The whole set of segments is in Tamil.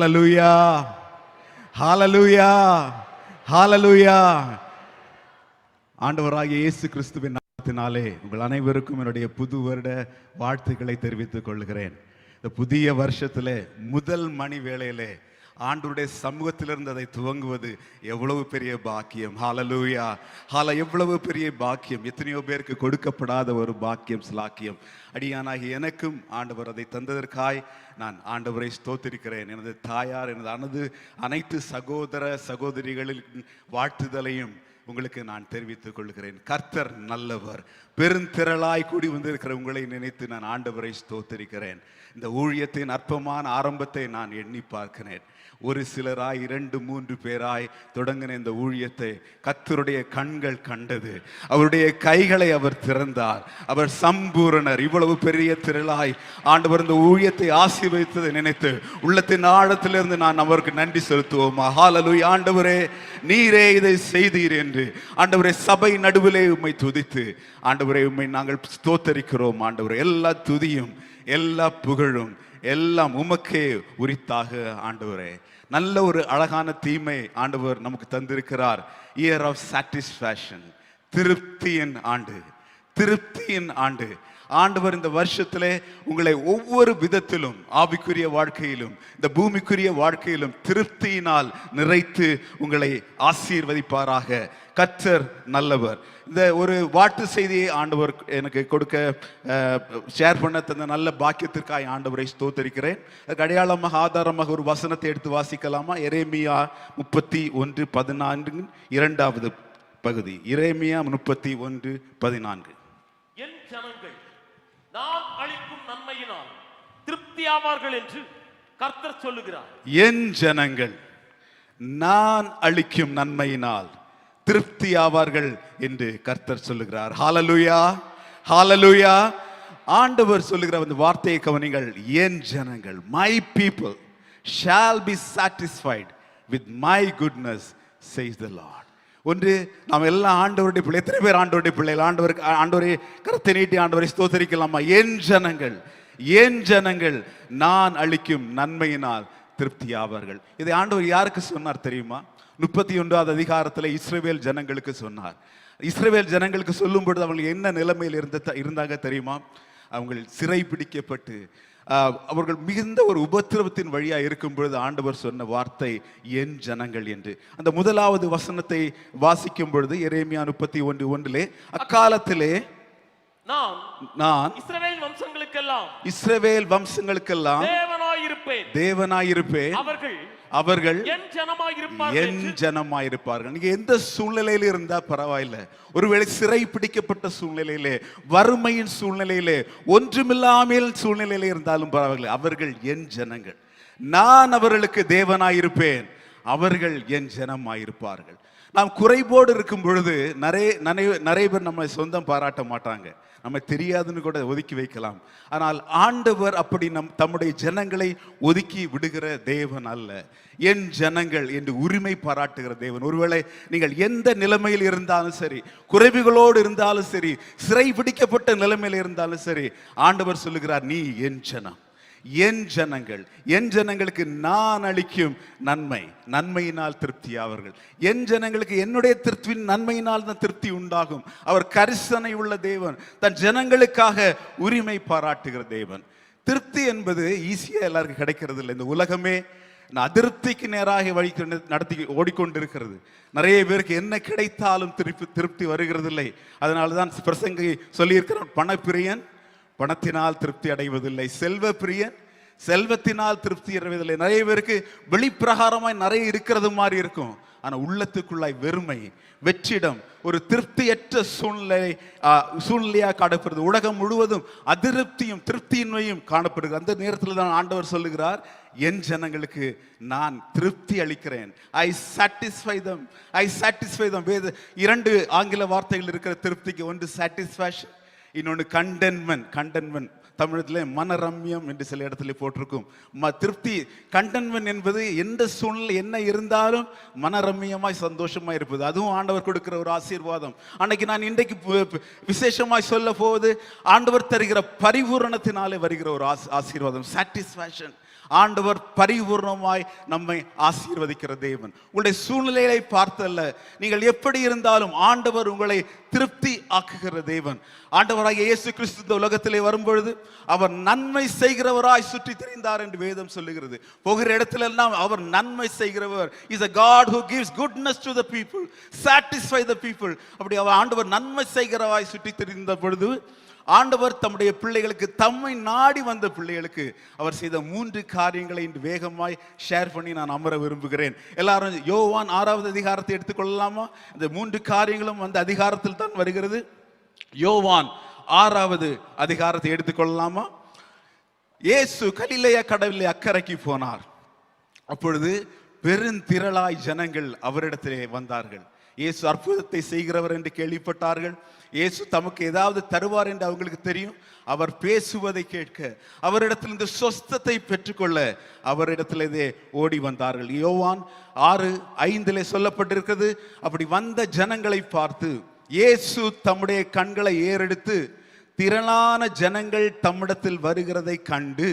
ஹல்லேலூயா, ஹல்லேலூயா, ஹல்லேலூயா. ஆண்டவராகிய இயேசு கிறிஸ்துவின் நாமத்தினாலே உங்கள் அனைவருக்கும் என்னுடைய புது வருட வாழ்த்துக்களை தெரிவித்துக் கொள்கிறேன். இந்த புதிய வருஷத்திலே முதல் மணி வேளையிலே ஆண்டவருடைய சமூகத்திலிருந்து அதை துவங்குவது எவ்வளவு பெரிய பாக்கியம். ஹல்லேலூயா, எவ்வளவு பெரிய பாக்கியம். எத்தனையோ பேருக்கு கொடுக்கப்படாத ஒரு பாக்கியம், ஸ்லாக்கியம். அடியானாகி எனக்கும் ஆண்டவர் அதை தந்ததற்காய் நான் ஆண்டவரை ஸ்தோத்திரிக்கிறேன். எனது தாயார், எனது அனைத்து சகோதர சகோதரிகளின் வாழ்த்துதலையும் உங்களுக்கு நான் தெரிவித்துக் கொள்கிறேன். கர்த்தர் நல்லவர். பெருந்திரளாய் கூடி வந்திருக்கிற உங்களை நினைத்து நான் ஆண்டவரை ஸ்தோத்திரிக்கிறேன். இந்த ஊழியத்தின் அற்பமான ஆரம்பத்தை நான் எண்ணி பார்க்கிறேன். ஒரு சிலராய் 2-3 பேராய் தொடங்கின இந்த ஊழியத்தை கர்த்தருடைய கண்கள் கண்டது. அவருடைய கைகளை அவர் திறந்தார். அவர் சம்பூரணர். இவ்வளவு பெரிய திரளாய் ஆண்டவர் இந்த ஊழியத்தை ஆசீர்வதித்ததை நினைத்து உள்ளத்தின் ஆழத்திலிருந்து நான் அவருக்கு நன்றி செலுத்துவோம். ஹல்லேலூயா. ஆண்டவரே, நீரே இதை செய்தீர் என்று ஆண்டவரே சபை நடுவிலே உம்மை துதித்து ஆண்டவரே உம்மை நாங்கள் ஸ்தோத்தரிக்கிறோம். ஆண்டவரே, எல்லா துதியும் எல்லா புகழும் எல்லாம் உமக்கே உரித்தாக. ஆண்டவரே, நல்ல ஒரு அழகான தீமை ஆண்டவர் நமக்கு தந்திருக்கிறார். இயர் ஆஃப் சாட்டிஸ்ஃபேக்ஷன், திருப்தியின் ஆண்டு, திருப்தியின் ஆண்டு. ஆண்டவர் இந்த வருஷத்திலே உங்களை ஒவ்வொரு விதத்திலும், ஆவிக்குரிய வாழ்க்கையிலும் இந்த பூமிக்குரிய வாழ்க்கையிலும் திருப்தியினால் நிறைத்து உங்களை ஆசீர்வதிப்பாராக. கர்த்தர் நல்லவர். இந்த ஒரு வாழ்த்து செய்தியை ஆண்டவர் எனக்கு கொடுக்க ஷேர் பண்ண தந்த நல்ல பாக்கியத்திற்காக ஆண்டவரை ஸ்தோத்தரிக்கிறேன். அதுக்கு அடையாளமாக ஆதாரமாக ஒரு வசனத்தை எடுத்து வாசிக்கலாமா? எரேமியா 31:14 2வது பகுதி. எரேமியா 31:14. என் ஜனங்கள் நான் அளிக்கும் நன்மையினால் திருப்தியாவார்கள் என்று கர்த்தர் சொல்லுகிறார். என் ஜனங்கள் நான் அளிக்கும் நன்மையினால் திருப்தி ஆவார்கள் என்று கர்த்தர் சொல்லுகிறார். ஹல்லேலூயா, ஹல்லேலூயா. ஆண்டவர் சொல்லுகிற அந்த வார்த்தையை கவனிங்கள். என் ஜனங்கள், my people shall be satisfied with my goodness, says the Lord. ஒன்று, நாம் எல்லாம் ஆண்டவருடைய பிள்ளை. எத்தனை பேர் ஆண்டவருடைய பிள்ளைகள்? ஆண்டவரை கரத்தை நீட்டி ஆண்டவரை ஸ்தோத்தரிக்கலாமா? என் ஜனங்கள், என் ஜனங்கள் நான் அளிக்கும் நன்மையினால் திருப்தி ஆவார்கள். இதை ஆண்டவர் யாருக்கு சொன்னார் தெரியுமா? 31வது அதிகாரத்தில் இஸ்ரவேல் ஜனங்களுக்கு சொன்னார். இஸ்ரவேல் ஜனங்களுக்கு சொல்லும் பொழுது அவங்க என்ன நிலைமையில் இருந்தாங்க தெரியுமா? அவங்க சிறை பிடிக்கப்பட்டு அவர்கள் மிகுந்த ஒரு உபத்திரவத்தின் வழியா இருக்கும் பொழுது ஆண்டவர் சொன்ன வார்த்தை என் ஜனங்கள் என்று. அந்த முதலாவது வசனத்தை வாசிக்கும் பொழுது எரேமியா 31:1 அக்காலத்திலே நான் இஸ்ரவேல் வம்சங்களுக்கெல்லாம் தேவனாயிருப்பேன், அவர்கள் என் ஜனமாயிருப்பார்கள். நீங்க எந்த சூழ்நிலையில இருந்தா பரவாயில்லை. ஒருவேளை சிறை பிடிக்கப்பட்ட சூழ்நிலையிலே, வறுமையின் சூழ்நிலையிலே, ஒன்றுமில்லாமல் சூழ்நிலையில இருந்தாலும் பரவாயில்லை, அவர்கள் என் ஜனங்கள். நான் அவர்களுக்கு தேவனாயிருப்பேன், அவர்கள் என் ஜனமாயிருப்பார்கள். நாம் குறைபோடு இருக்கும் பொழுது நிறைய பேர் நம்மை சொந்தம் பாராட்ட மாட்டாங்க, நம்ம தெரியாதுன்னு கூட ஒதுக்கி வைக்கலாம். ஆனால் ஆண்டவர் அப்படி தம்முடைய ஜனங்களை ஒதுக்கி விடுகிற தேவன் அல்ல. என் ஜனங்கள் என்று உரிமை பாராட்டுகிற தேவன். ஒருவேளை நீங்கள் எந்த நிலைமையில் இருந்தாலும் சரி, குறைவுகளோடு இருந்தாலும் சரி, சிறை பிடிக்கப்பட்ட நிலைமையில் இருந்தாலும் சரி, ஆண்டவர் சொல்லுகிறார், நீ என் ஜனம், என் ஜனங்கள். என் ஜனங்களுக்கு நான் அளிக்கும் நன்மையினால் திருப்தி ஆவார்கள். என் ஜனங்களுக்கு என்னுடைய திருப்தியின் நன்மையினால் தான் திருப்தி உண்டாகும். அவர் கரிசனை உள்ள தேவன், தன் ஜனங்களுக்காக உரிமை பாராட்டுகிற தேவன். திருப்தி என்பது ஈஸியா எல்லாருக்கும் கிடைக்கிறது இல்லை. இந்த உலகமே அதிருப்திக்கு நேராக வழி நடத்தி ஓடிக்கொண்டிருக்கிறது. நிறைய பேருக்கு என்ன கிடைத்தாலும் திருப்தி வருகிறது இல்லை. அதனால்தான் பிரசங்கி சொல்லியிருக்கிறார், பணப்பிரியன் பணத்தினால் திருப்தி அடைவதில்லை, செல்வ பிரியன் செல்வத்தினால் திருப்தி அடைவதில்லை. நிறைய பேருக்கு வெளிப்பிரகாரமாய் நிறைய இருக்கிறது மாதிரி இருக்கும், ஆனா உள்ளத்துக்குள்ளாய் வெறுமை, வெற்றிடம், ஒரு திருப்தியற்ற சூழ்நிலையா காணப்படுது. உலகம் முழுவதும் அதிருப்தியும் திருப்தியின்மையும் காணப்படுகிறது. அந்த நேரத்தில் தான் ஆண்டவர் சொல்லுகிறார், என் ஜனங்களுக்கு நான் திருப்தி அளிக்கிறேன். ஐ சாட்டிஸ்ஃபை தம். 2 ஆங்கில வார்த்தைகள் இருக்கிற திருப்திக்கு. ஒன்று சாட்டிஸ்ஃபேக்ஷன், இன்னொன்று கண்டென்ட்மென்ட். தமிழத்திலே மனரம்யம் என்று சில இடத்துல போட்டிருக்கும். திருப்தி, கண்டன்மென்ட் என்பது எந்த சூழ்நிலை என்ன இருந்தாலும் மனரம்யமாய் சந்தோஷமாய் இருப்பது. அதுவும் ஆண்டவர் கொடுக்கிற ஒரு ஆசீர்வாதம். அன்னைக்கு நான் இன்றைக்கு விசேஷமாய் சொல்ல போவது, ஆண்டவர் தருகிற பரிபூரணத்தினாலே வருகிற ஒரு ஆசீர்வாதம், சாட்டிஸ்ஃபேக்ஷன். ஆண்டவர் பரிபூர்ணமாய் நம்மை ஆசீர்வதிக்கிற தேவன். உங்களுடைய சூழ்நிலையை பார்த்தல்ல, நீங்கள் எப்படி இருந்தாலும் ஆண்டவர் உங்களை திருப்தி ஆக்குகிற தேவன். ஆண்டவராகிய இயேசு கிறிஸ்து இந்த உலகத்திலே வரும்பொழுது அவர் நன்மை செய்கிறவராய் சுற்றி திரிந்தார் என்று வேதம் சொல்லுகிறது. போகிற இடத்துல எல்லாம் அவர் நன்மை செய்கிறவர். Is a God who gives goodness to the people, satisfy the people. அப்படி அவர் ஆண்டவர் நன்மை செய்கிறவராய் சுற்றி திரிந்த பொழுது ஆண்டவர் தம்முடைய பிள்ளைகளுக்கு, தம்மை நாடி வந்த பிள்ளைகளுக்கு அவர் செய்த 3 காரியங்களை இன்று வேகமாய் ஷேர் பண்ணி நான் அமர விரும்புகிறேன். எல்லாரும் யோவான் 6வது அதிகாரத்தை எடுத்துக்கொள்ளலாமா? இந்த 3 காரியங்களும் அந்த அதிகாரத்தில் தான் வருகிறது. யோவான் 6வது அதிகாரத்தை எடுத்துக்கொள்ளலாமா? இயேசு கலிலேயா கடலிலே அக்கறைக்கு போனார். அப்பொழுது பெருந்திரளாய் ஜனங்கள் அவரிடத்திலே வந்தார்கள். இயேசு அற்புதத்தை செய்கிறவர் என்று கேள்விப்பட்டார்கள். இயேசு தமக்கு ஏதாவது தருவார் என்று அவங்களுக்கு தெரியும். அவர் பேசுவதை கேட்க, அவரிடத்திலிருந்து சொஸ்தத்தை பெற்றுக்கொள்ள அவரிடத்திலே ஓடி வந்தார்கள். யோவான் 6:5 சொல்லப்பட்டிருக்கிறது. அப்படி வந்த ஜனங்களை பார்த்து இயேசு தம்முடைய கண்களை ஏறெடுத்து திரளான ஜனங்கள் தம்மிடத்தில் வருகிறதை கண்டு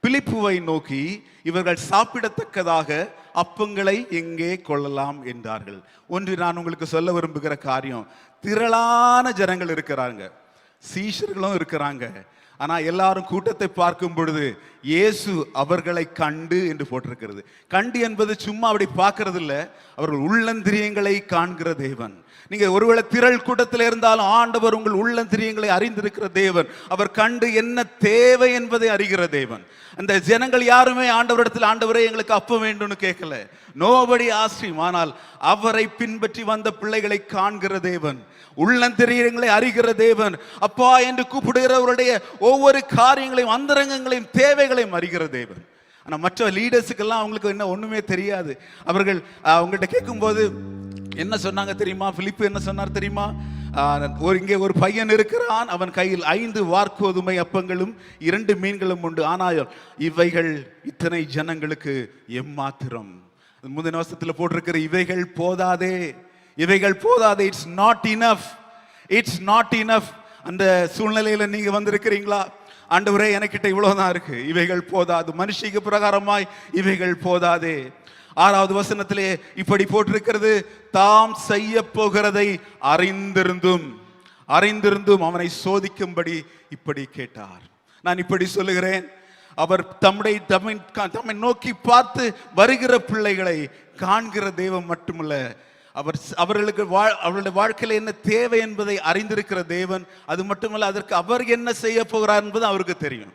பிலிப்புவை நோக்கி, இவர்கள் சாப்பிடத்தக்கதாக அப்பங்களை எங்கே கொள்ளலாம் என்றார்கள். ஒன்று நான் உங்களுக்கு சொல்ல விரும்புகிற காரியம், திரளான ஜனங்கள் இருக்கிறாங்க, சீஷர்களும் இருக்கிறாங்க. ஆனா எல்லாரும் கூட்டத்தை பார்க்கும் பொழுது இயேசு அவர்களை கண்டு என்று போட்டிருக்கிறது. கண்டு என்பது சும்மா அப்படி பார்க்கறது இல்ல, அவர்கள் உள்ளந்திரியங்களை காண்கிற தேவன். நீங்க ஒருவேளை திரள் கூட்டத்தில் இருந்தாலும் ஆண்டவர் உங்கள் உள்ளந்திரியங்களை அறிந்திருக்கிற தேவன். அவர் கண்டு என்ன தேவை என்பதை அறிகிற தேவன். அந்த ஜனங்கள் யாருமே ஆண்டவரிடத்தில், ஆண்டவரே எங்களுக்கு அப்பம் வேண்டும்னு கேட்கல. நோபடி ஆஸ்ட்ரீம். ஆனால் அவரை பின்பற்றி வந்த பிள்ளைகளை காண்கிற தேவன், உள்ளந்திரியங்களை அறிகிற தேவன். அப்பா என்று கூப்பிடுகிறவருடைய ஒவ்வொரு காரியங்களையும், அந்தரங்கங்களையும், தேவைகளையும் அறிகிற தேவன். ஆனா மற்ற லீடர்ஸுக்கெல்லாம் அவங்களுக்கு என்ன ஒண்ணுமே தெரியாது. அவர்கள் அவங்கள்ட்ட கேட்கும்போது என்ன சொன்னாங்க தெரியுமா? பிலிப்பு என்ன சொன்னார் தெரியுமா? இங்கே ஒரு பையன் இருக்கிறான், அவன் கையில் 5 வார்கோதுமை அப்பங்களும் 2 மீன்களும் உண்டு, ஆனால் இவைகள் இத்தனை ஜனங்களுக்கு எம்மாத்திரம். முந்தின வருஷத்துல போட்டிருக்கிற இவைகள் போதாதே, இவைகள் போதாதே. It's not enough, it's not enough. அந்த சூழ்நிலையில நீங்க வந்திருக்கிறீங்களா? ஆண்டவரே எனக்கிட்ட இவ்வளவுதான் இருக்கு, இவைகள் போதாது, மனுஷிக்கு பிரகாரமாய் இவைகள் போதாதே. 6வது வசனத்திலே இப்படி போட்டிருக்கிறது, தாம் செய்ய போகிறதை அறிந்திருந்தும் அவனை சோதிக்கும்படி இப்படி கேட்டார். நான் இப்படி சொல்லுகிறேன், அவர் தம்மை நோக்கி பார்த்து வருகிற பிள்ளைகளை காண்கிற தெய்வம் மட்டுமல்ல, அவர்களுடைய வாழ்க்கையில் என்ன தேவை என்பதை அறிந்திருக்கிற தேவன். அது மட்டுமல்ல, அதற்கு அவர் என்ன செய்ய போகிறார் என்பது அவருக்கு தெரியும்.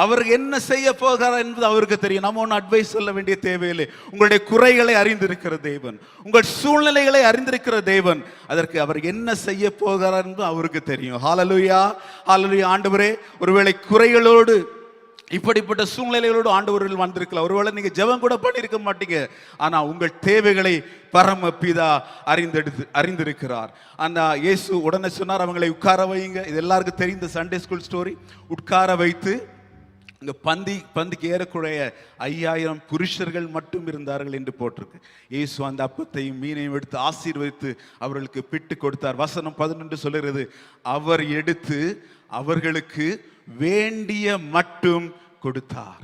அவர் என்ன செய்ய போகிறார் என்பது அவருக்கு தெரியும். நம்ம ஒன்று அட்வைஸ் சொல்ல வேண்டிய தேவையில்லை. உங்களுடைய குறைகளை அறிந்திருக்கிற தேவன், உங்கள் சூழ்நிலைகளை அறிந்திருக்கிற தேவன், அதற்கு அவர் என்ன செய்ய போகிறார் என்பது அவருக்கு தெரியும். ஹல்லேலூயா, ஹல்லேலூயா. ஆண்டவரே, ஒருவேளை குறைகளோடு, இப்படிப்பட்ட சூழ்நிலைகளோடு ஆண்டவர்கள் வந்திருக்கலாம். ஒருவேளை நீங்க ஜெபம் கூட பண்ணியிருக்க மாட்டீங்க. ஆனா உங்கள் தேவைகளை பரமபிதா அறிந்திருக்கிறார். அந்த இயேசு உடனே சொன்னார், அவங்களை உட்கார வைங்க. இது எல்லாருக்கும் தெரிந்த சண்டே ஸ்கூல் ஸ்டோரி. உட்கார வைத்து இங்க பந்திக்கு ஏறக்குறைய 5000 புருஷர்கள் மட்டும் இருந்தார்கள் என்று போட்டிருக்கு. இயேசு அந்த அப்பத்தையும் மீனையும் எடுத்து ஆசீர்வதித்து அவர்களுக்கு பிட்டு கொடுத்தார். வசனம் 11 சொல்லுகிறது, அவர் எடுத்து அவர்களுக்கு வேண்டிய மட்டும் கொடுத்தார்.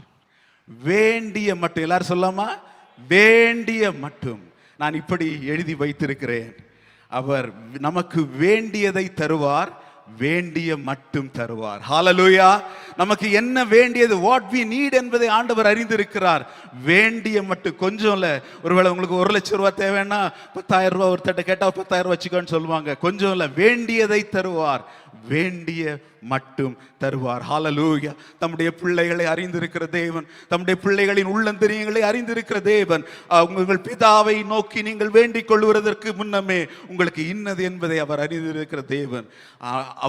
வேண்டிய மட்டும். எல்லாரும் சொல்லாமா? வேண்டிய மட்டும். நான் இப்படி எழுதி வைத்திருக்கிறேன், அவர் நமக்கு வேண்டியதை தருவார், வேண்டிய மட்டும் தருவார். ஹல்லேலூயா. நமக்கு என்ன வேண்டியது, வாட் we need என்பதை ஆண்டவர் அறிந்திருக்கிறார். வேண்டிய மட்டும். கொஞ்சம் இல்ல. ஒருவேளை உங்களுக்கு 1 லட்சம் ரூபாய் தேவைன்னா 10,000 ரூபாய் ஒருத்தட்ட கேட்டா 10,000 வச்சுக்கோன்னு சொல்லுவாங்க. கொஞ்சம் இல்ல, வேண்டியதை தருவார், வேண்டிய மட்டும் தருவார். ஹல்லேலூயா. தம்முடைய பிள்ளைகளை அறிந்திருக்கிற தேவன், தம்முடைய பிள்ளைகளின் உள்ளந்தரியங்களை அறிந்திருக்கிற தேவன். உங்கள் பிதாவை நோக்கி நீங்கள் வேண்டிக் கொள்வதற்கு முன்னமே உங்களுக்கு இன்னது என்பதை அவர் அறிந்திருக்கிற தேவன்.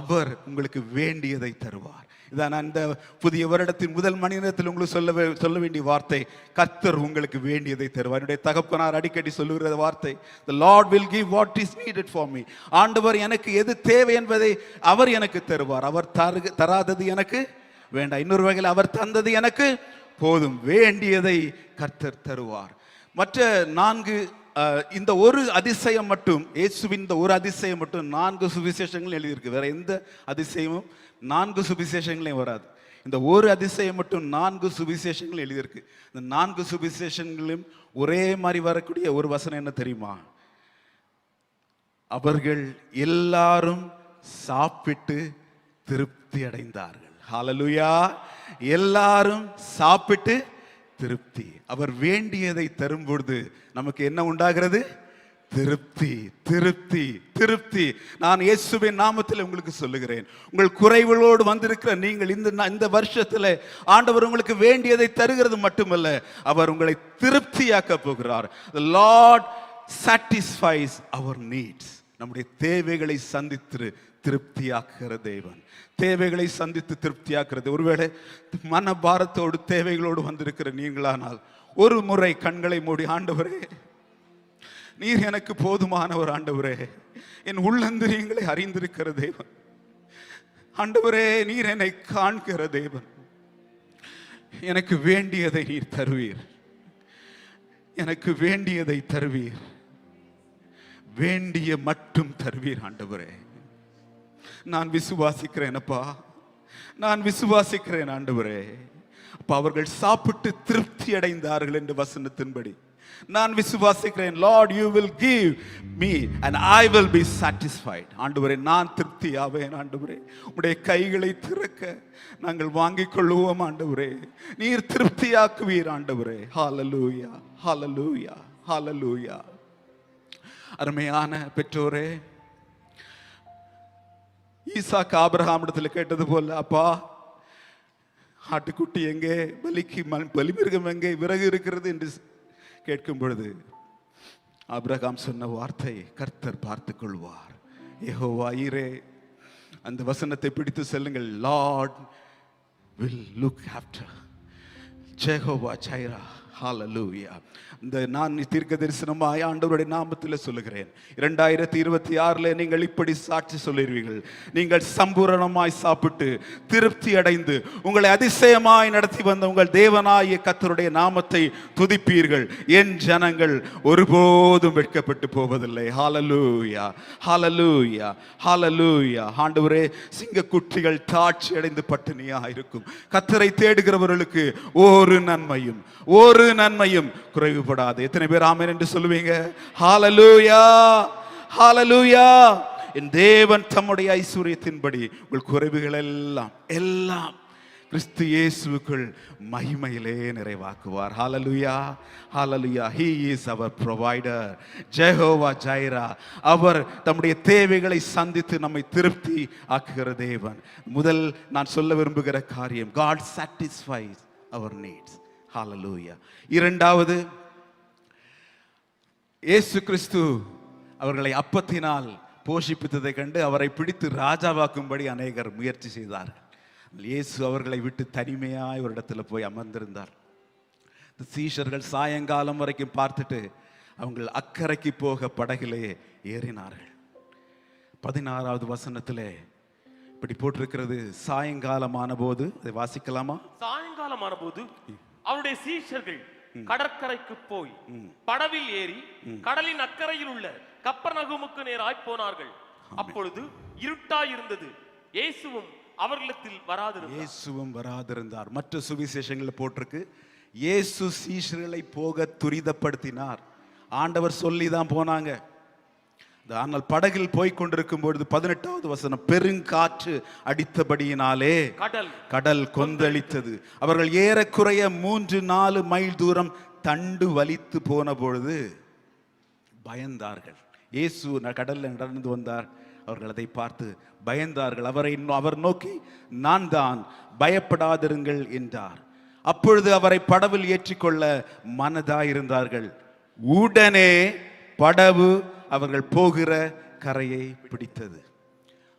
அவர் உங்களுக்கு வேண்டியதை தருவார். இதான் அந்த புதிய வருடத்தின் முதல் மணி நேரத்தில் உங்களுக்கு சொல்ல வேண்டிய வார்த்தை, கர்த்தர் உங்களுக்கு வேண்டியதை தருவார். என்னுடைய தகப்பனார் அடிக்கடி சொல்லுகிற வார்த்தை, the Lord will give what is needed for me. ஆண்டவர் எனக்கு எது தேவை என்பதை அவர் எனக்கு தருவார். அவர் தராதது எனக்கு வேண்டாம். இன்னொரு வகையில் அவர் தந்தது எனக்கு போதும், வேண்டியதை கர்த்தர் தருவார். மற்ற 4 இந்த ஒரு அதிசயம் மட்டும், இயேசுவின் இந்த ஒரு அதிசயம் மட்டும் 4 சுவிசேஷங்கள் எழுதியிருக்கு. வேற எந்த அதிசயமும் 4 சுவிசேஷங்களையும் வராது. இந்த ஒரு அதிசயம் மட்டும் 4 சுவிசேஷங்கள் எழுதியிருக்கு. இந்த 4 சுவிசேஷங்களும் ஒரே மாதிரி வரக்கூடிய ஒரு வசனம் என்ன தெரியுமா? அவர்கள் எல்லாரும் சாப்பிட்டு திருப்தி அடைந்தார்கள். ஹல்லேலூயா! எல்லாரும் சாப்பிட்டு திருப்தி. அவர் வேண்டியதை தரும் பொழுது நமக்கு என்ன உண்டாகிறது? திருப்தி, திருப்தி, திருப்தி. நான் இயேசுவின் நாமத்தில் உங்களுக்கு சொல்லுகிறேன், உங்கள் குறைவுகளோடு வந்திருக்கிற நீங்கள் இந்த வருஷத்தில் ஆண்டவர் உங்களுக்கு வேண்டியதை தருகிறது மட்டுமல்ல, அவர் உங்களை திருப்தியாக்க போகிறார். The Lord satisfies our needs. நம்முடைய தேவைகளை சந்தித்து திருப்தியாக்குகிற தேவன், தேவைகளை சந்தித்து திருப்தியாக்குறது. ஒருவேளை மனபாரத்தோடு தேவைகளோடு வந்திருக்கிற நீங்களானால் ஒரு முறை கண்களை மூடி, ஆண்டவரே நீர் எனக்கு போதுமானவர், ஆண்டவரே என் உள்ளந்திரியங்களை அறிந்திருக்கிற தேவன், ஆண்டவரே நீர் என்னை காண்கிற தேவன், எனக்கு வேண்டியதை நீர் தருவீர், எனக்கு வேண்டியதை தருவீர், வேண்டிய மட்டும் தருவீர் ஆண்டவரே. நான் விசுவாசிக்கிறேன் அப்பா, நான் விசுவாசிக்கிறேன் ஆண்டவரே. அப்பா அவர்கள் சாப்பிட்டு திருப்தி அடைந்தார்கள் என்று வசனத்தின்படி நான் விசுவாசிக்கிறேன். Lord you will give me and I will be satisfied. ஆண்டவரே நான் திருப்தி ஆவேன் ஆண்டவரே. உம்முடைய கைகளை திறக்க நாங்கள் வாங்கிக் கொள்வோம் ஆண்டவரே. நீர் திருப்தியாக்குவீர் ஆண்டவரே. ஹல்லேலூயா, ஹல்லேலூயா, ஹல்லேலூயா. அருமையான பெற்றோரே, ஈசாக்கு ஆபிரகாமிடத்தில் கேட்டது போல, அப்பா ஆட்டுக்குட்டி எங்கே, பலிக்கு பலிமிருகம் எங்கே, விறகு இருக்கிறது என்று கேட்கும் பொழுது ஆபிரகாம் சொன்ன வார்த்தை, கர்த்தர் பார்த்துக் கொள்வார். யெகோவா ஈரே, அந்த வசனத்தை பிடித்து செல்லுங்கள். Lord will look after, Jehovah Jireh. Hallelujah. இந்த நான் தீர்க்க தரிசனமாய் ஆண்டவருடைய நாமத்தில் சொல்லுகிறேன், 2026 நீங்கள் இப்படி சாட்சி சொல்லுவீர்கள். நீங்கள் சம்பூரணமாய் சாப்பிட்டு திருப்தி அடைந்து உங்களை அதிசயமாய் நடத்தி வந்த உங்கள் தேவனாகிய கர்த்தருடைய நாமத்தை துதிப்பீர்கள். என் ஜனங்கள் ஒருபோதும் வெட்கப்பட்டு போவதில்லை. ஹல்லேலூயா, ஹல்லேலூயா, ஹல்லேலூயா. ஆண்டவரே, சிங்கக்குட்டிகள் தாட்சி அடைந்து பட்டினியா இருக்கும். கர்த்தரை தேடுகிறவர்களுக்கு ஒரு நன்மையும் குறைவுபடாது. எத்தனை பேர் ஆமென் என்று சொல்லுவீங்க? ஹல்லேலூயா, ஹல்லேலூயா. என் தேவன் தம்முடைய ஐஸ்வரியத்தின்படி உங்கள் குறைவுகள் எல்லாம் கிறிஸ்து இயேசுவுக்குள் மகிமையிலே நிறைவாக்குவார். Hallelujah, hallelujah. He is our provider, Jehovah Jireh. அவர் தம்முடைய தேவைகளை சந்தித்து நம்மை திருப்தி ஆக்குகிற தேவன். முதல் நான் சொல்ல விரும்புகிற காரியம், God satisfies our needs. ஹல்லேலூயா. இரண்டாவது, இயேசு கிறிஸ்து அவர்களை அப்பத்தினால் போஷிப்பித்ததை கண்டு அவரை பிடித்து ராஜாவாக்கும்படி அநேகர் முயற்சி செய்தார்கள். இயேசு அவர்களை விட்டு தனிமையாய் ஒரு இடத்துல போய் அமர்ந்திருந்தார். சீஷர்கள் சாயங்காலம் வரைக்கும் பார்த்துட்டு அவங்க அக்கறைக்கு போக படகிலே ஏறினார்கள். 16வது வசனத்திலே இப்படி போட்டிருக்கிறது, சாயங்காலமான போது, அதை வாசிக்கலாமா? சாயங்காலமான போது அவருடைய சீஷர்கள் கடற்கரைக்கு போய் படவில் ஏறி கடலின் அக்கறையில் உள்ள கப்பர்நகூமுக்கு நேராய் போனார்கள். அப்பொழுது இருட்டாய் இருந்தது. இயேசுவும் அவர்களிடத்தில் வராதிருந்தார். மற்ற சுவிசேஷங்களில் போட்டிருக்கு, இயேசு சீஷர்களை போக துரிதப்படுத்தினார். ஆண்டவர் சொல்லி தான் போனாங்க. ஆனால் படகில் போய் கொண்டிருக்கும் பொழுது 18வது வசனம், பெருங்காற்று அடித்தபடியினாலே கடல் கொந்தளித்தது. அவர்கள் ஏறக்குறைய 3-4 மைல் தூரம் தண்டு வலித்து போன பொழுது பயந்தார்கள். இயேசு கடல்ல நடந்து வந்தார். அவர்கள் அதை பார்த்து பயந்தார்கள். அவர் நோக்கி, நான் தான், பயப்படாதிருங்கள் என்றார். அப்பொழுது அவரை படவில் ஏற்றிக்கொள்ள மனதாயிருந்தார்கள். உடனே படவு அவர்கள் போகிற கரையை பிடித்தது.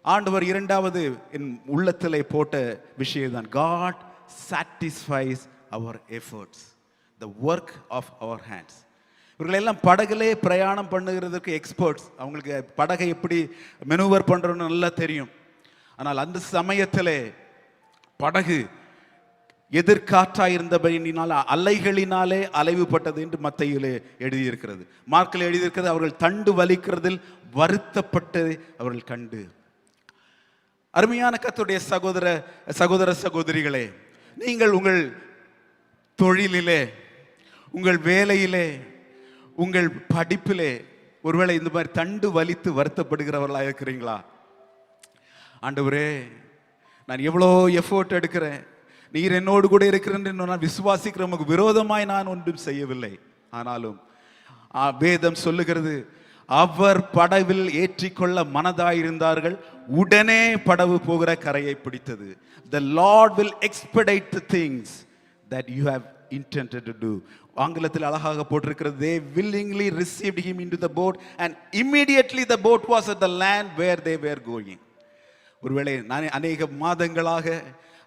ஆண்டவர் இரண்டாவது என் உள்ளத்திலே போட்ட விஷயம் தான், God satisfies our efforts, the work of our hands. இவர்கள் எல்லாம் படகுலே பிரயாணம் பண்ணுகிறதுக்கு எக்ஸ்பர்ட்ஸ். அவங்களுக்கு படகை எப்படி மெனுவர் பண்றோன்னு நல்லா தெரியும். ஆனால் அந்த சமயத்திலே படகு எதிர்காற்றாயிருந்தபடியினால் அலைகளினாலே அலைவுபட்டது என்று மத்தேயுவிலே எழுதியிருக்கிறது. மார்க்கில் எழுதியிருக்கிறது, அவர்கள் தண்டு வலிக்கிறதில் வருத்தப்பட்டு அவர்கள் கண்டு. அருமையான கர்த்தருடைய சகோதர சகோதரிகளே, நீங்கள் உங்கள் தொழிலிலே, உங்கள் வேலையிலே, உங்கள் படிப்பிலே ஒருவேளை இந்த மாதிரி தண்டு வலித்து வருத்தப்படுகிறவர்களாக இருக்கிறீங்களா? ஆண்டவரே, நான் எவ்வளோ எஃபோர்ட் எடுக்கிறேன், நீர் என்னோடு கூட இருக்கிறேன் என்று நான் விசுவாசிக்கிற உமக்கு விரோதமாய் நான் ஒன்றும் செய்யவில்லை. ஆனாலும் வேதம் சொல்லுகிறது, அவர் படவில் ஏற்றிக்கொள்ள மனதாயிருந்தார்கள், உடனே படவு போகிற கரையை பிடித்தது. The Lord will expedite the things that you have intended to do. ஆங்கிலத்தில் அழகாக போட்டிருக்கிறது, they willingly received him into the boat and immediately the boat was at the land where they were going. ஒருவேளை நான் அநேக மாதங்களாக,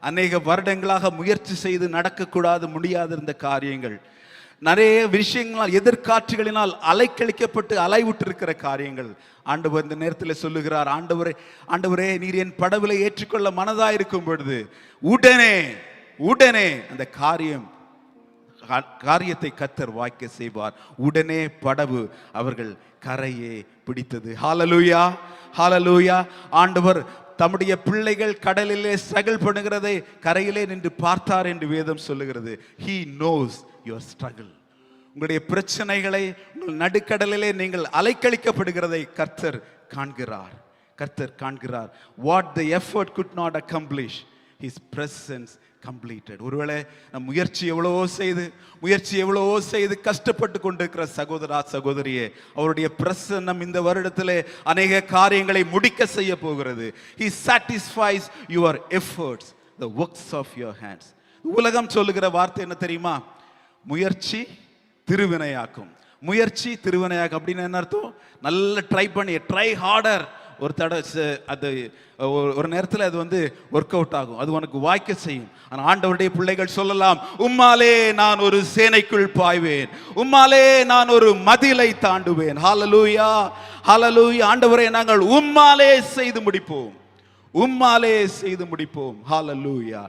அநேக வருடங்களாக முயற்சி செய்து நடக்கக்கூடாது முடியாத இருந்த காரியங்கள், நிறைய விஷயங்களால், எதிர்காற்றுகளினால் அலைக்கழிக்கப்பட்டு அலைவுற்றிருக்கிற காரியங்கள், ஆண்டவர் இந்த நேரத்தில் சொல்லுகிறார், ஆண்டவரே நீர் என் படவிலை ஏற்றுக்கொள்ள மனதாயிருக்கும் பொழுது உடனே அந்த காரியத்தை கர்த்தர் வாய்க்க செய்வார். உடனே படவு அவர்கள் கரையே பிடித்தது. ஹல்லேலூயா, ஹல்லேலூயா. ஆண்டவர் தம்முடைய பிள்ளைகள் கடலிலே ஸ்ட்ரகிள் பண்ணுகிறதை கரையிலே நின்று பார்த்தார் என்று வேதம் சொல்லுகிறது. He knows your struggle. உங்களுடைய பிரச்சனைகளை, உங்கள் நடுக்கடலிலே நீங்கள் அலைக்கழிக்கப்படுகிறதை கர்த்தர் காண்கிறார். What the effort could not accomplish, his presence completed. ஒருவேளை நம் முயற்சி எவ்வளவோ செய்து கஷ்டப்பட்டு கொண்டிருக்கிற சகோதரா சகோதரியே, அவருடைய பிரசன்னம் இந்த வருடத்திலே அநேக காரியங்களை முடிக்க செய்ய போகிறது. He satisfies your efforts, the works of your hands. உலகம் சொல்லுகிற வார்த்தை என்ன தெரியுமா? முயற்சி திருவினையாக்கும். அப்படின்னு என்ன அர்த்தம்? நல்ல ட்ரை ஹார்டர். ஒரு நேரத்தில் அது ஒர்க் அவுட் ஆகும், அது உனக்கு வாய்க்க செய்யும். ஆனால் ஆண்டவருடைய பிள்ளைகள் சொல்லலாம், உம்மாலே நான் ஒரு சேனைக்குள் பாய்வேன், உம்மாலே நான் ஒரு மதிலை தாண்டுவேன். ஹல்லேலூயா, ஹல்லேலூயா. ஆண்டவரே, நாங்கள் உம்மாலே செய்து முடிப்போம். ஹல்லேலூயா.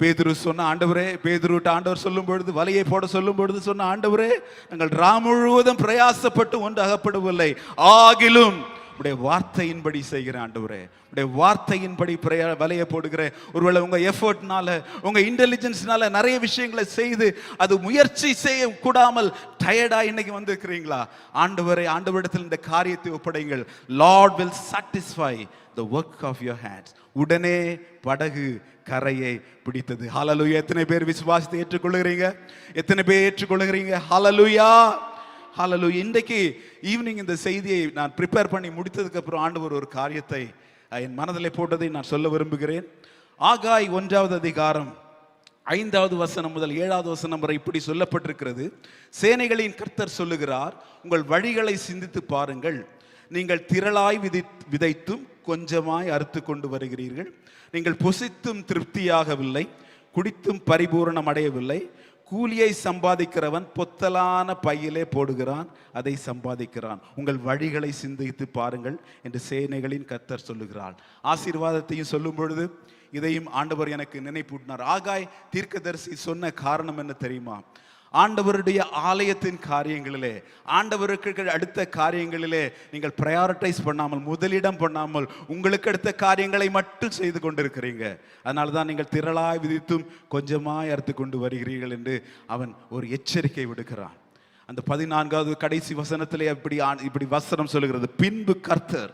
பேதுரு சொன்ன ஆண்டவர் சொல்லும் பொழுது, வலையை போட சொல்லும் பொழுது சொன்ன ஆண்டவரே, நாங்கள் முழுவதும் பிரயாசப்பட்டு ஒன்று அகப்படவில்லை, ஆகிலும் உடைய வார்த்தையின்படி செய்கிற ஆண்டவரே, உடைய வார்த்தையின்படி வலையை போடுகிற. ஒருவேளை உங்க எஃபர்ட்னால, உங்க இன்டெலிஜென்ஸ்னால நிறைய விஷயங்களை செய்து அது முயற்சி செய்ய கூடாமல் டயர்டா இன்னைக்கு வந்திருக்கிறீங்களா? ஆண்டவரிடத்தில் இந்த காரியத்தை ஒப்படைங்கள். Lord will satisfy the work of your hands. உடனே படகு கரையை பிடித்தது. ஹல்லேலூயா. எத்தனை பேர் விசுவாசத்தை ஏற்றுக்கொள்ளுகிறீங்க? ஹல்லேலூயா, ஹல்லேலூயா. இன்றைக்கு ஈவினிங் இந்த செய்தியை நான் ப்ரிப்பேர் பண்ணி முடித்ததுக்கு அப்புறம் ஆண்டவர் ஒரு காரியத்தை என் மனதிலே போட்டதை நான் சொல்ல விரும்புகிறேன். ஆகாய் 1வது அதிகாரம் 5வது வசனம் முதல் 7வது வசனம் வரை இப்படி சொல்லப்பட்டிருக்கிறது. சேனைகளின் கர்த்தர் சொல்லுகிறார், உங்கள் வழிகளை சிந்தித்து பாருங்கள். நீங்கள் திரளாய் விதைத்தும் கொஞ்சமாய் அறுத்து கொண்டு வருகிறீர்கள். நீங்கள் புசித்தும் திருப்தியாகவில்லை, குடித்தும் பரிபூரணம் அடையவில்லை. கூலியை சம்பாதிக்கிறவன் பொத்தலான பையிலே போடுகிறான், அதை சம்பாதிக்கிறான். உங்கள் வழிகளை சிந்தித்து பாருங்கள் என்று சேனைகளின் கர்த்தர் சொல்லுகிறார். ஆசீர்வாதத்தையும் சொல்லும் பொழுது இதையும் ஆண்டவர் எனக்கு நினைப்பூட்டினார். ஆகாய் தீர்க்கதரிசி சொன்ன காரணம் என்ன தெரியுமா? ஆண்டவருடைய ஆலயத்தின் காரியங்களிலே, ஆண்டவருக்கு அடுத்த காரியங்களிலே நீங்கள் ப்ரையாரிட்டைஸ் பண்ணாமல், முதலிடம் பண்ணாமல், உங்களுக்கு அடுத்த காரியங்களை மட்டும் செய்து கொண்டிருக்கிறீங்க. அதனால தான் நீங்கள் திரளாய் விதித்தும் கொஞ்சமாய் அறுத்து கொண்டு வருகிறீர்கள் என்று அவன் ஒரு எச்சரிக்கை விடுக்கிறான். அந்த 14வது கடைசி வசனத்திலே இப்படி வசனம் சொல்லுகிறது, பின்பு கர்த்தர்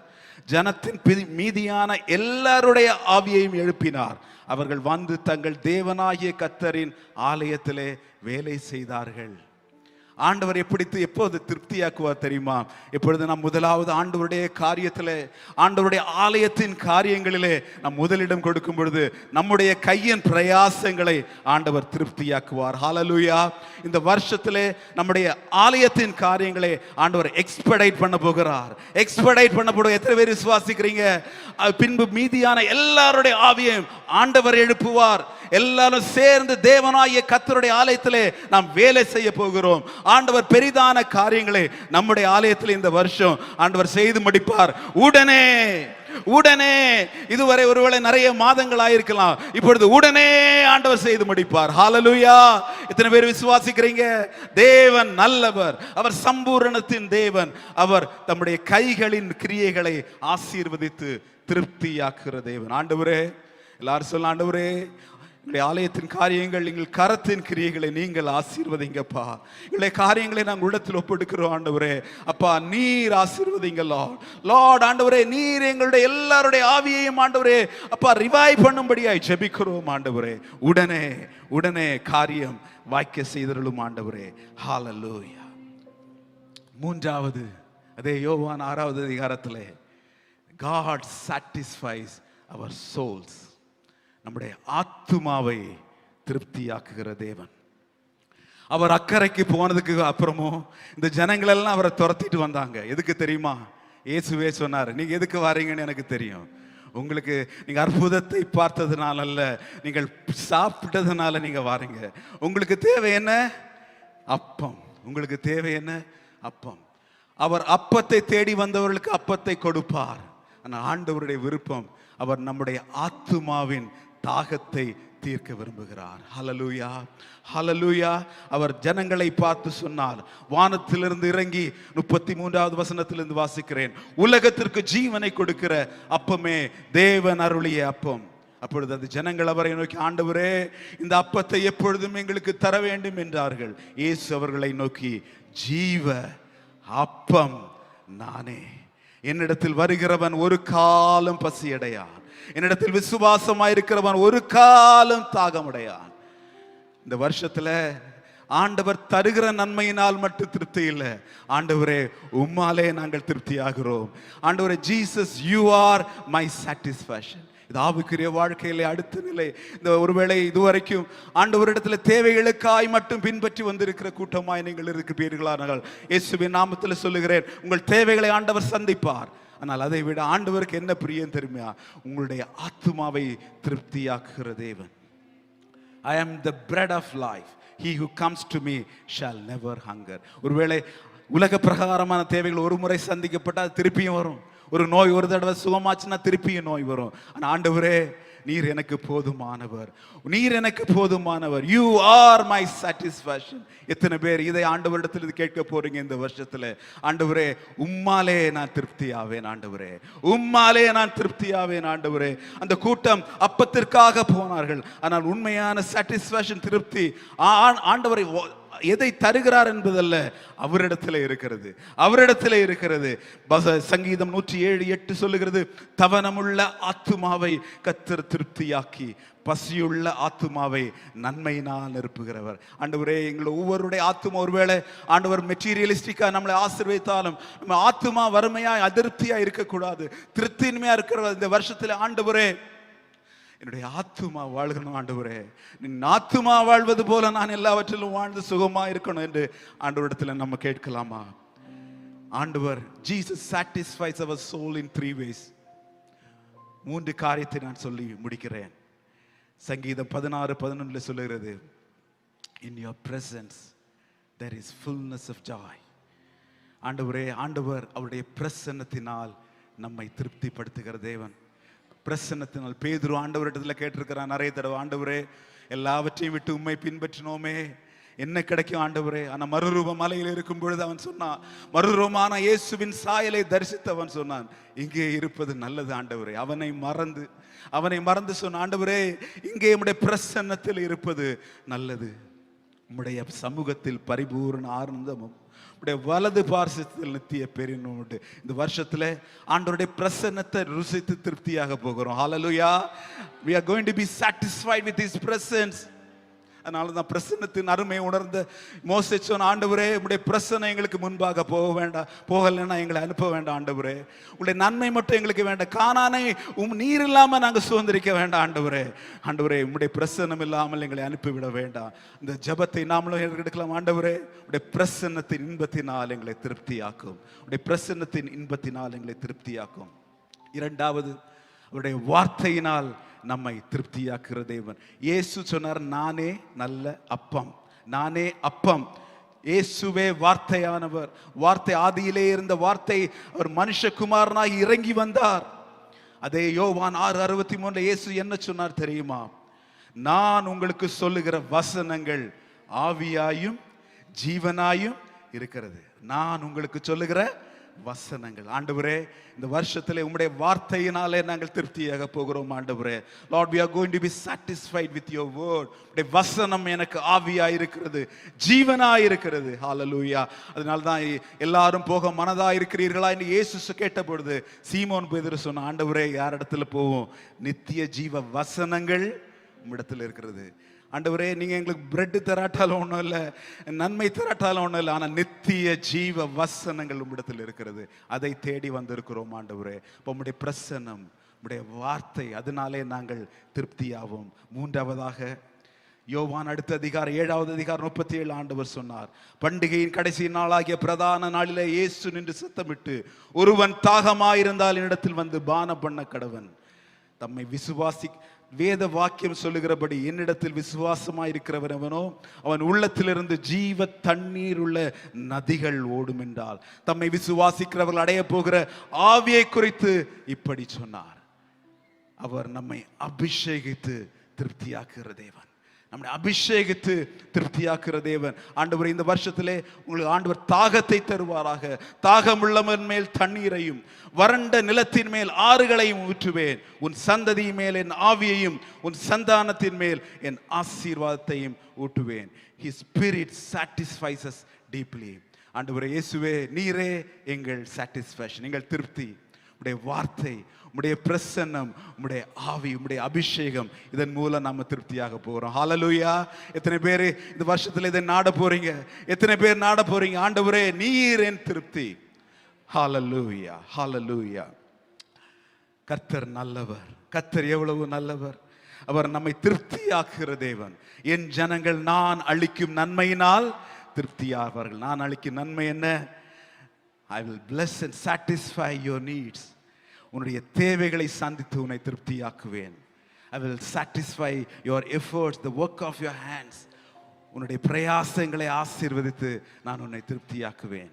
ஜனத்தின் மீதியான எல்லாருடைய ஆவியையும் எழுப்பினார். அவர்கள் வந்து தங்கள் தேவனாகிய கர்த்தரின் ஆலயத்திலே வேலை செய்தார்கள். ஆண்டவர் எப்போது திருப்தியாக்குவார் தெரியுமா? எப்பொழுது நாம் முதலாவது ஆண்டவருடைய காரியத்திலே, ஆண்டவருடைய ஆலயத்தின் காரியங்களிலே நாம் முதலிடம் கொடுக்கும் பொழுது நம்முடைய கையின் பிரயாசங்களை ஆண்டவர் திருப்தியாக்குவார். ஹல்லேலூயா. இந்த வருஷத்திலே நம்முடைய ஆலயத்தின் காரியங்களை ஆண்டவர் எக்ஸ்பெடைட் பண்ண போகிறார். எத்தனை பேர் விசுவாசிக்கிறீங்க? பின்பு மீதியான எல்லாருடைய ஆவியையும் ஆண்டவர் எழுப்புவார். எல்லாரும் சேர்ந்து தேவனாகிய கர்த்தருடைய ஆலயத்திலே நாம் வேலை செய்ய போகிறோம். ஆண்டவர் பெரிதான காரியங்களை நம்முடைய ஆலயத்தில் இந்த வருஷம் ஆண்டவர் செய்து முடிப்பார். உடனே. இதுவரை ஒருவேளை நிறைய மாதங்கள் ஆயிருக்கலாம், இப்பொழுது உடனே ஆண்டவர் செய்து முடிப்பார். ஹalleluya. எத்தனை பேர் விசுவாசிக்கிறீங்க? தேவன் நல்லவர், அவர் சம்பூரணத்தின் தேவன், அவர் தம்முடைய கைகளின் கிரியைகளை ஆசீர்வதித்து திருப்தியாக்குற தேவன். ஆண்டவரே, எல்லாரும் சொல்ல, ஆண்டவரே எங்களுடைய ஆலயத்தின் காரியங்கள், எங்கள் கரத்தின் கிரியைகளை நீங்கள் ஆசீர்வதிங்கப்பா. எங்களுடைய காரியங்களை நாங்கள் உள்ளத்தில் ஒப்பெடுக்கிறோம் ஆண்டவரே. அப்பா நீர் ஆசீர்வதிங்க லார்ட். ஆண்டவரே நீர் எங்களுடைய எல்லாருடைய ஆவியையும் ஆண்டவரே அப்பா ரிவைவ் பண்ணும்படியாய் ஜெபிக்கிறோம் ஆண்டவரே. உடனே உடனே காரியம் வாய்க்க செய்தருளும் ஆண்டவரே. ஹalleluya. மூன்றாவது, அதே யோவான் 6வது அதிகாரத்திலே, God satisfies our souls. நம்முடைய ஆத்துமாவை திருப்தியாக்குகிற தேவன். அவர் அக்கறைக்கு போனதுக்கு அப்புறமும் இந்த ஜனங்கள் எல்லாம் அவரை துரத்திட்டு வந்தாங்க. எதுக்கு தெரியுமா? இயேசுவே சொன்னார், நீங்க எதுக்கு வாரீங்கன்னு எனக்கு தெரியும். உங்களுக்கு நீங்க அற்புதத்தை பார்த்ததுனால அல்ல, நீங்கள் சாப்பிட்டதுனால நீங்க வாரீங்க. உங்களுக்கு தேவை என்ன? அப்பம். உங்களுக்கு தேவை என்ன? அப்பம். அவர் அப்பத்தை தேடி வந்தவர்களுக்கு அப்பத்தை கொடுப்பார். ஆனால் ஆண்டவருடைய விருப்பம், அவர் நம்முடைய ஆத்துமாவின் தாகத்தை தீர்க்க விரும்புகிறார். ஹalleluya, ஹalleluya. அவர் ஜனங்களை பார்த்து சொன்னார், வானத்திலிருந்து இறங்கி 33வது வசனத்திலிருந்து வாசிக்கிறேன், உலகத்திற்கு ஜீவனை கொடுக்கிற அப்பமே தேவன் அருளிய அப்பம். அப்பொழுது அந்த ஜனங்கள் அவரை நோக்கி, ஆண்டவரே இந்த அப்பத்தை எப்பொழுதும் எங்களுக்கு தர வேண்டும் என்றார்கள். இயேசு அவர்களை நோக்கி, ஜீவ அப்பம் நானே, என்னிடத்தில் வருகிறவன் ஒரு காலம் பசியடையான், என்னிடத்தில் விசுவாசமாயிருக்கிறவன் ஒரு காலம் தாகமடையான். இந்த வருஷத்துல ஆண்டவர் தருகிற நன்மையினால் மட்டும் திருப்தி இல்லை. ஆண்டவரே உம்மாலே நாங்கள் திருப்தி ஆகிறோம். ஆண்டவரே Jesus, you are my satisfaction. இது ஆவிக்குரிய வாழ்க்கையிலே அடுத்த நிலை. இந்த ஒருவேளை இதுவரைக்கும் ஆண்டவரிடத்தில் தேவைகளுக்காய் மட்டும் பின்பற்றி வந்திருக்கிற கூட்டமாய் நீங்கள் இருக்கிறீர்களானால், இயேசுவின் நாமத்தில் சொல்லுகிறேன், உங்கள் தேவைகளை ஆண்டவர் சந்திப்பார். ஆனால் அதை விட ஆண்டவருக்கு என்ன பிரியம் தெரியுமா? உங்களுடைய ஆத்துமாவை திருப்தியாக்குகிற தேவன். I am the bread of life. He who comes to me shall never hunger. ஒருவேளை உலக பிரகாரமான தேவைகள் ஒரு முறை சந்திக்கப்பட்டால் திருப்பியும் வரும். ஒரு நோய் ஒரு தடவை சுகமாச்சுன்னா திருப்பியும் நோய் வரும். ஆனால் ஆண்டவரே நீர் எனக்கு போதுமானவர், நீர் எனக்கு போதுமானவர். You are my satisfaction. எத்தனை பேர் இதை ஆண்டவரிடத்தில் இது கேட்க போறீங்க இந்த வருஷத்துல? ஆண்டவரே உம்மாலே நான் திருப்தி ஆவேன், ஆண்டவரே உம்மாலே நான் திருப்தி ஆவேன், ஆண்டவரே. அந்த கூட்டம் அப்பத்திற்காக போனார்கள், ஆனால் உண்மையான சாட்டிஸ்ஃபேக்ஷன், திருப்தி ஆண்டவரை எதை தருகிறார் என்பதல்ல, அவரிடத்தில் இருக்கிறது, அவரிடத்தில் இருக்கிறது. சங்கீதம் 107:8 சொல்லுகிறது, தவனமுள்ள ஆத்துமாவை கர்த்தர் திருப்தியாக்கி பசியுள்ள ஆத்துமாவை நன்மையினால் நிரப்புகிறவர். ஆண்டவரே எங்களை ஒவ்வொருடைய ஆத்துமா, ஒருவேளை ஆண்டவர் மெட்டீரியலிஸ்டிக்கா நம்மளை ஆசீர்வதித்தாலும் நம்ம ஆத்துமா வறுமையாய் அதிருப்தியா இருக்கக்கூடாது, திருப்தியின்மையா இருக்கிற இந்த வருஷத்துல ஆண்டவரே என்னுடைய ஆத்துமா வாழ்கணும். ஆண்டவரே நின் ஆத்துமா வாழ்வது போல நான் எல்லாவற்றிலும் வாழ்ந்து சுகமா இருக்கணும் என்று ஆண்டவரிடத்தில் நம்ம கேட்கலாமா? ஆண்டவர் Jesus satisfies our soul in 3 ways. 3 காரியத்தை நான் சொல்லி முடிக்கிறேன். சங்கீதம் 16:11 சொல்லுகிறது, in your presence there is fullness of joy. ஆண்டவரே, ஆண்டவர் அவருடைய பிரசன்னத்தினால் நம்மை திருப்திப்படுத்துகிற தேவன். பிரசன்னத்தினால் பேதுரு ஆண்டவரிடத்துல கேட்டிருக்கிறான் நிறைய தடவை, ஆண்டவரே எல்லாவற்றையும் விட்டு உம்மை பின்பற்றினோமே, என்ன கிடைக்கும் ஆண்டவரே? ஆனா மறுரூப மலையில் இருக்கும் பொழுது அவன் சொன்னான், மறுரூபமான இயேசுவின் சாயலை தரிசித்தவன் சொன்னான், இங்கே இருப்பது நல்லது ஆண்டவரே. அவனை மறந்து சொன்ன, ஆண்டவரே இங்கே உம்முடைய பிரசன்னத்தில் இருப்பது நல்லது, உம்முடைய சமூகத்தில் பரிபூர்ண ஆனந்தமும் உடைய வலது பார்சத்தில் நித்திய பெரியனும் உண்டு. இந்த வருஷத்துல ஆண்டவருடைய பிரசன்னத்தை ருசித்து திருப்தியாக போகிறோம். ஹalleluya. We are going to be satisfied with his presence. அதனால தான் பிரசன்னத்தின் அருமை உணர்ந்த மோசே சொன்ன, ஆண்டவரே உடைய பிரசன்னம் எங்களுக்கு முன்பாக போகலைன்னா எங்களை அனுப்ப வேண்டாம் ஆண்டவரே, உடைய நன்மை மட்டும் எங்களுக்கு வேண்டாம், கானானை நீர் இல்லாம நாங்க சுதந்திரிக்க வேண்டாம் ஆண்டவரே. ஆண்டவரே உடைய பிரசன்னம் இல்லாமல் எங்களை அனுப்பிவிட வேண்டாம். இந்த ஜெபத்தை நாமளும் எடுக்கலாம். ஆண்டவரே உடைய பிரசன்னத்தின் இன்பத்தினால் எங்களை திருப்தியாக்கும், உடைய பிரசன்னத்தின் இன்பத்தினால் எங்களை திருப்தியாக்கும். இரண்டாவது, அவருடைய வார்த்தையினால் நம்மை திருப்தியாக்குற தேவன். இயேசு சொன்னார், நானே நல்ல அப்பம், நானே அப்பம். இயேசுவே வார்த்தையானவர். வார்த்தை ஆதியிலே இருந்த வார்த்தை அவர் மனுஷகுமாரனாய் இறங்கி வந்தார். அதே யோவான் 6:63 இயேசு என்ன சொன்னார் தெரியுமா? நான் உங்களுக்கு சொல்லுகிற வசனங்கள் ஆவியாயும் ஜீவனாயும் இருக்கிறது. நான் உங்களுக்கு சொல்லுகிற வசனங்கள். ஆண்டவரே, இந்த வருஷத்திலே உம்முடைய வார்த்தையினாலே நாங்கள் திருப்தியாக போகிறோம். ஆண்டவரே, Lord, we are going to be satisfied with your word. உம்முடைய வசனம் எனக்கு ஆவியாய் இருக்கிறது, ஜீவனாய் இருக்கிறது. ஹalleluya. அதனால தான் எல்லாரும் போக மனதாய் இருக்கிறீர்களா என்று இயேசு கேட்ட பொழுது சீமோன் பேதுரு சொன்ன, ஆண்டவரே, யார் இடத்துல போவோம்? நித்திய ஜீவ வசனங்கள் உம்மிடத்தில் இருக்கிறது. ஆண்டவரே, நீங்க எங்களுக்கு பிரெட் தராட்டாலும் ஒன்றும் இல்லை, நன்மை தராட்டாலும் ஒன்றும் இல்லை, ஆனால் நித்திய ஜீவ வசனங்கள் உம்மிடத்தில் இருக்கிறது. அதை தேடி வந்திருக்கிறோம் ஆண்டவரே. இப்போ உம்முடைய பிரசன்னம், உம்முடைய வார்த்தை, அதனாலே நாங்கள் திருப்தியாவோம். மூன்றாவதாக யோவான் அடுத்த அதிகாரம் 7வது அதிகாரம் 37 ஆண்டவர் சொன்னார், பண்டிகையின் கடைசி நாளாகிய பிரதான நாளிலே இயேசு நின்று சத்தமிட்டு, ஒருவன் தாகமாயிருந்தால் என்னிடத்தில் வந்து பானம் பண்ண கடவன். தம்மை வேத வாக்கியம் சொல்லுகிறபடி என்னிடத்தில் விசுவாசமாய் இருக்கிறவனவனோ அவன் உள்ளத்திலிருந்து ஜீவ தண்ணீர் உள்ள நதிகள் ஓடும் என்றால், தம்மை விசுவாசிக்கிறவர்கள் அடைய போகிற ஆவியை குறித்து இப்படி சொன்னார். அவர் நம்மை அபிஷேகித்து திருப்தியாக்குகிற தேவன், நம்மை அபிஷேகித்து திருப்தியாக்குகிற தேவன். ஆண்டவர், இந்த வருஷத்திலே உங்களுக்கு ஆண்டவர் தாகத்தை தருவாராக. தாகமுள்ளவன் மேல் தண்ணீரையும் வறண்ட நிலத்தின் மேல் ஆறுகளையும் ஊற்றுவேன். உன் சந்ததி மேல் என் ஆவியையும் உன் சந்தானத்தின் மேல் என் ஆசீர்வாதத்தையும் ஊட்டுவேன். His spirit satisfies us deeply. ஆண்டவரே இயேசுவே, நீரே எங்கள் சாட்டிஸ்ஃபேக்ஷன், எங்கள் திருப்தி. உம்முடைய வார்த்தை, உம்முடைய பிரசன்னம், உம்முடைய ஆவி, உம்முடைய அபிஷேகம், இதன் மூலம் நாம திருப்தியாக போறோம். ஹalleluya. எத்தனை பேர் இந்த வருஷத்துல இதை நாட போறீங்க? எத்தனை பேர் நாட போறீங்க? ஆண்டவரே, நீர் என் திருப்தி. ஹalleluya, ஹalleluya. கர்த்தர் நல்லவர். கர்த்தர் எவ்வளவு நல்லவர். அவர் நம்மை திருப்தியாக்குகிற தேவன். என் ஜனங்கள் நான் அளிக்கும் நன்மையினால் திருப்தியாவார்கள். நான் அளிக்கும் நன்மை என்ன? I will bless and satisfy your needs. உன்னுடைய தேவைகளை சந்தித்து உன்னை திருப்தியாக்குவேன். I will satisfy your efforts, the work of your hands. உன்னுடைய பிரயாசங்களை ஆசீர்வதித்து நான் உன்னை திருப்தியாக்குவேன்.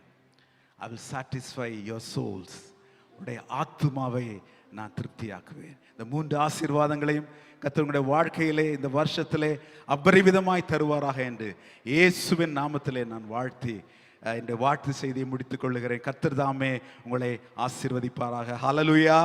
I will satisfy your souls. உன்னுடைய ஆத்துமாவை நான் திருப்தியாக்குவேன். இந்த 3 ஆசீர்வாதங்களையும் கர்த்தர் உங்களுடைய வாழ்க்கையிலே இந்த வருஷத்திலே அபரிவிதமாய் தருவாராக என்று இயேசுவின் நாமத்திலே நான் வாழ்த்தி இந்த வாழ்த்து செய்தியை முடித்துக் கொள்ளுகிறேன். கர்த்தர் தாமே உங்களை ஆசீர்வதிப்பாராக. ஹalleluya.